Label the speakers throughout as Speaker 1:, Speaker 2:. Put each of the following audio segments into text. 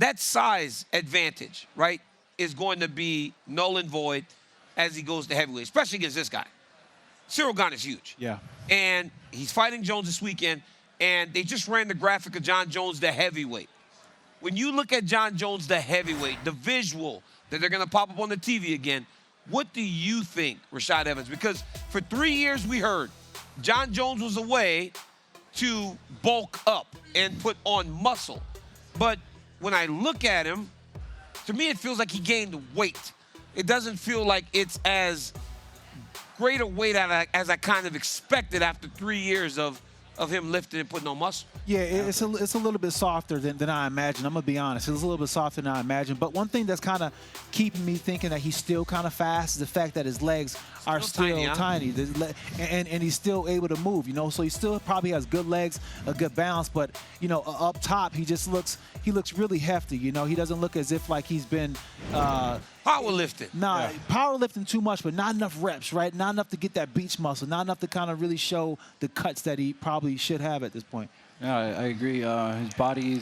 Speaker 1: that size advantage, right, is going to be null and void as he goes to heavyweight, especially against this guy. Cyril Gane is huge.
Speaker 2: Yeah.
Speaker 1: And he's fighting Jones this weekend, and they just ran the graphic of Jon Jones, the heavyweight. When you look at Jon Jones, the heavyweight, the visual that they're going to pop up on the TV again, what do you think, Rashad Evans? Because for 3 years we heard Jon Jones was a way to bulk up and put on muscle. But when I look at him, to me it feels like he gained weight. It doesn't feel like it's as great a weight as I kind of expected after 3 years of him lifting and putting on muscle.
Speaker 2: Yeah, it's a little bit softer than I imagined. I'm going to be honest. It's a little bit softer than I imagined. But one thing that's kind of keeping me thinking that he's still kind of fast is the fact that his legs are still tiny. And he's still able to move, you know. So he still probably has good legs, a good balance. But, you know, up top, he looks really hefty, you know. He doesn't look as if like he's been
Speaker 1: powerlifting.
Speaker 2: Nah, powerlifting too much, but not enough reps, right? Not enough to get that beach muscle, not enough to kind of really show the cuts that he probably should have at this point.
Speaker 3: Yeah, I agree. His body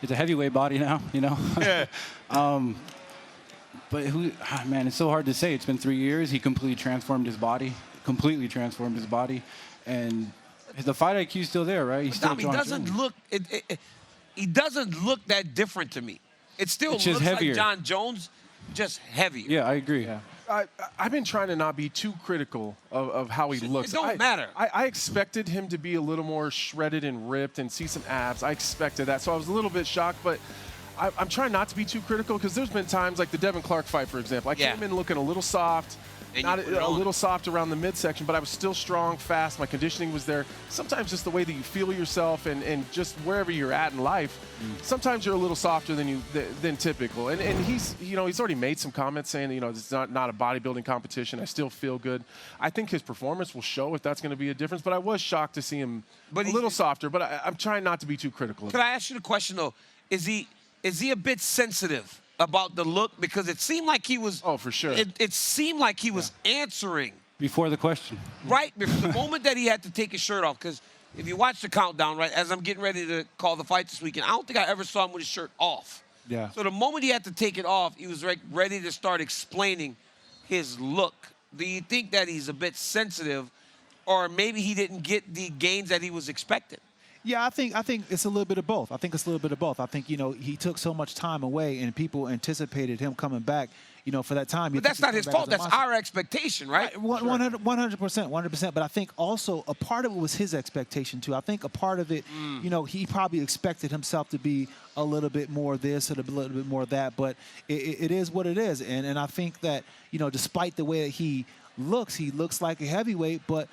Speaker 3: it's a heavyweight body now, you know.
Speaker 1: Yeah.
Speaker 3: But man, it's so hard to say. It's been 3 years. He completely transformed his body, and the fight IQ is still there, right? He's still
Speaker 1: he doesn't look. He doesn't look that different to me. It still looks
Speaker 3: heavier.
Speaker 1: like Jon Jones, just heavier.
Speaker 3: Yeah, I agree.
Speaker 2: Yeah.
Speaker 4: I've been trying to not be too critical of how he looks.
Speaker 1: It don't matter.
Speaker 4: I expected him to be a little more shredded and ripped and see some abs. I expected that, so I was a little bit shocked, but I'm trying not to be too critical because there's been times like the Devin Clark fight, for example. I came in looking a little soft, not a little soft around the midsection, but I was still strong, fast. My conditioning was there. Sometimes just the way that you feel yourself and just wherever you're at in life, sometimes you're a little softer than typical. And he's already made some comments saying, you know, it's not a bodybuilding competition. I still feel good. I think his performance will show if that's going to be a difference. But I was shocked to see him a little softer. But I'm trying not to be too critical.
Speaker 1: Could I ask you the question though? Is he a bit sensitive about the look? Because it seemed like he was.
Speaker 4: Oh, for sure.
Speaker 1: It seemed like he was answering.
Speaker 3: Before the question.
Speaker 1: Right. The moment that he had to take his shirt off. Because if you watch the countdown, right, as I'm getting ready to call the fight this weekend, I don't think I ever saw him with his shirt off.
Speaker 2: Yeah.
Speaker 1: So the moment he had to take it off, he was ready to start explaining his look. Do you think that he's a bit sensitive, or maybe he didn't get the gains that he was expecting?
Speaker 2: Yeah, I think it's a little bit of both. I think, you know, he took so much time away, and people anticipated him coming back, you know, for that time.
Speaker 1: But that's not his fault. That's our expectation, right?
Speaker 2: 100%. But I think also a part of it was his expectation, too. I think a part of it, you know, he probably expected himself to be a little bit more this or a little bit more that. But it is what it is. And I think that, you know, despite the way that he looks like a heavyweight, but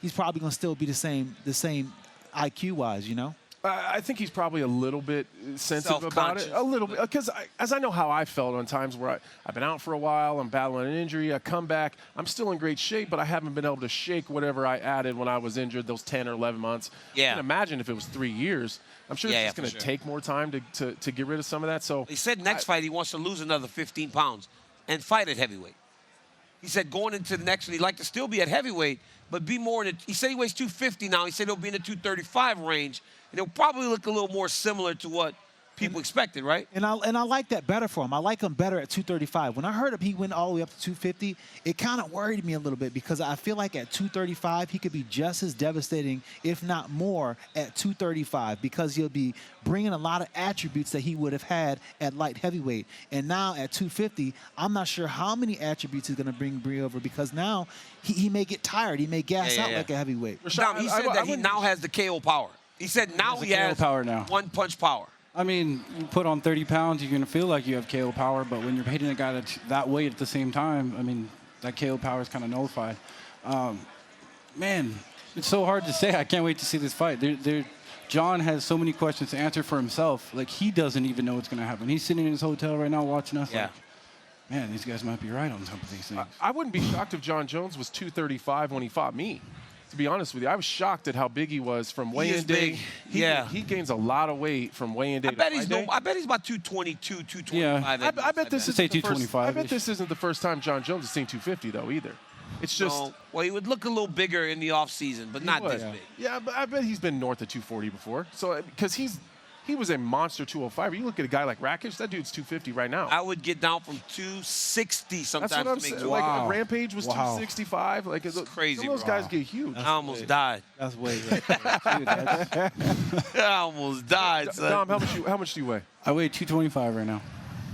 Speaker 2: he's probably going to still be the same IQ-wise, you know?
Speaker 4: I think he's probably a little bit sensitive about it. A little bit. Because as I know how I felt on times where I've been out for a while, I'm battling an injury, I come back, I'm still in great shape, but I haven't been able to shake whatever I added when I was injured those 10 or 11 months.
Speaker 1: Yeah.
Speaker 4: I can imagine if it was 3 years. I'm sure it's going to take more time to get rid of some of that. So
Speaker 1: he said next fight he wants to lose another 15 pounds and fight at heavyweight. He said going into the next one, he'd like to still be at heavyweight, but be more in he said he weighs 250 now. He said he'll be in the 235 range, and he'll probably look a little more similar to what people expected, right?
Speaker 2: And I like that better for him. I like him better at 235. When I heard him, he went all the way up to 250, it kind of worried me a little bit because I feel like at 235, he could be just as devastating, if not more, at 235 because he'll be bringing a lot of attributes that he would have had at light heavyweight. And now at 250, I'm not sure how many attributes he's going to bring over because now he may get tired. He may gas out like a heavyweight.
Speaker 1: Rashad, he said that he now has the KO power. He said now he has
Speaker 3: power now.
Speaker 1: One-punch power.
Speaker 3: I mean, you put on 30 pounds, you're going to feel like you have KO power, but when you're hitting a guy that weight at the same time, I mean, that KO power is kind of nullified. Man, it's so hard to say. I can't wait to see this fight. Jon has so many questions to answer for himself. Like, he doesn't even know what's going to happen. He's sitting in his hotel right now watching us. Like, man, these guys might be right on some of these things.
Speaker 4: I wouldn't be shocked if Jon Jones was 235 when he fought me. To be honest with you, I was shocked at how big he was from weigh-in day. He gains a lot of weight from weigh-in day.
Speaker 1: I bet he's about 222, 225.
Speaker 4: Yeah. I bet this isn't the first. I bet
Speaker 3: 225-ish.
Speaker 4: this isn't the first time Jon Jones has seen 250 though either. It's just
Speaker 1: well, he would look a little bigger in the off season, but not this big.
Speaker 4: Yeah, but I bet he's been north of 240 before. So because he's he was a monster 205. You look at a guy like Rakic, that dude's 250 right now.
Speaker 1: I would get down from 260 sometimes.
Speaker 4: That's what I'm
Speaker 1: to make
Speaker 4: saying.
Speaker 3: Wow.
Speaker 4: Like Rampage was
Speaker 3: Wow.
Speaker 4: 265. Like it's
Speaker 1: crazy,
Speaker 4: some of those
Speaker 1: bro.
Speaker 4: guys get huge.
Speaker 1: I almost died.
Speaker 2: That's way.
Speaker 1: I almost died, son.
Speaker 4: Dom, how much do you weigh?
Speaker 3: I weigh 225 right now.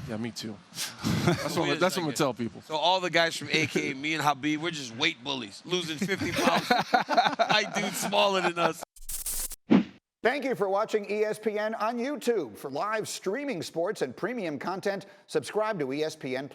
Speaker 4: Yeah, me too. That's what I'm gonna tell people.
Speaker 1: So all the guys from AK, me and Habib, we're just weight bullies, losing 50 pounds. White dudes smaller than us.
Speaker 5: Thank you for watching ESPN on YouTube. For live streaming sports and premium content, subscribe to ESPN+.